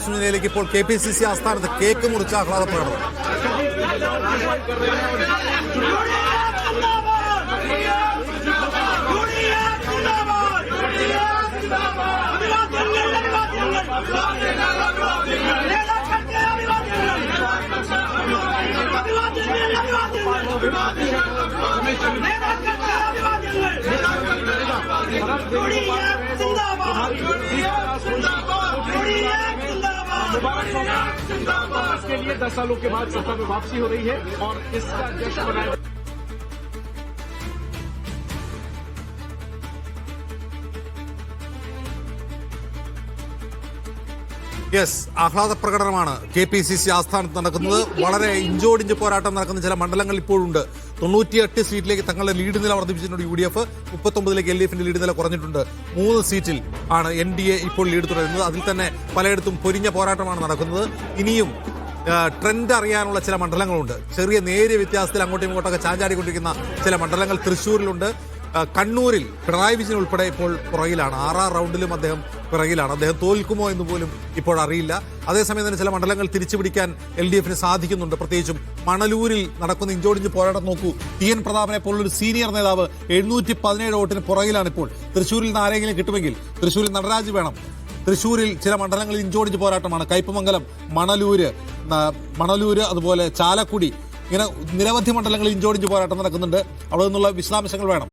സൂചനയിലേക്ക് ഇപ്പോൾ KPCC ആസ്ഥാനത്ത് cake മുറിച്ച ആഹ്ലാദ പ്രകടനം. इसके लिए 10 सालों के बाद सत्ता में वापसी हो रही है और इसका जश्न मनाया। യെസ്, ആഹ്ലാദ പ്രകടനമാണ് KPCC ആസ്ഥാനത്ത് നടക്കുന്നത്. വളരെ ഇഞ്ചോടിഞ്ച് പോരാട്ടം നടക്കുന്ന ചില മണ്ഡലങ്ങൾ ഇപ്പോഴുണ്ട്. 98 സീറ്റിലേക്ക് തങ്ങളുടെ ലീഡ് നില വർദ്ധിപ്പിച്ചിട്ടുണ്ട് UDF. 39ലേക്ക് LDFന്റെ ലീഡ് നില കുറഞ്ഞിട്ടുണ്ട്. 3 സീറ്റിൽ ആണ് NDA ഇപ്പോൾ ലീഡ് തുടരുന്നത്. അതിൽ തന്നെ പലയിടത്തും പൊരിഞ്ഞ പോരാട്ടമാണ് നടക്കുന്നത്. ഇനിയും ട്രെൻഡ് അറിയാനുള്ള ചില മണ്ഡലങ്ങളുണ്ട്. ചെറിയ നേരിയ വ്യത്യാസത്തിൽ അങ്ങോട്ടും ഇങ്ങോട്ടൊക്കെ ചാഞ്ചാടിക്കൊണ്ടിരിക്കുന്ന ചില മണ്ഡലങ്ങൾ തൃശ്ശൂരിലുണ്ട്. കണ്ണൂരിൽ പിണറായി വിജയൻ ഉൾപ്പെടെ ഇപ്പോൾ പുറകിലാണ്. 6 റൗണ്ടിലും അദ്ദേഹം പിറകിലാണ്. അദ്ദേഹം തോൽക്കുമോ എന്ന് പോലും ഇപ്പോൾ അറിയില്ല. അതേസമയം തന്നെ ചില മണ്ഡലങ്ങൾ തിരിച്ചുപിടിക്കാൻ LDFന് സാധിക്കുന്നുണ്ട്. പ്രത്യേകിച്ചും മണലൂരിൽ നടക്കുന്ന ഇഞ്ചോടിഞ്ച് പോരാട്ടം നോക്കൂ. TN പ്രതാപനെ പോലുള്ളൊരു സീനിയർ നേതാവ് 717 വോട്ടിന് പുറകിലാണ് ഇപ്പോൾ. തൃശ്ശൂരിൽ നിന്ന് ആരെങ്കിലും കിട്ടുമെങ്കിൽ തൃശ്ശൂരിൽ നടരാജ് വേണം. തൃശ്ശൂരിൽ ചില മണ്ഡലങ്ങളിൽ ഇഞ്ചോടിഞ്ച് പോരാട്ടമാണ്. കയ്പമംഗലം, മണലൂര്, അതുപോലെ ചാലക്കുടി, ഇങ്ങനെ നിരവധി മണ്ഡലങ്ങളിൽ ഇഞ്ചോടിഞ്ച് പോരാട്ടം നടക്കുന്നുണ്ട്. അവിടെ നിന്നുള്ള വിശദാംശങ്ങൾ വേണം.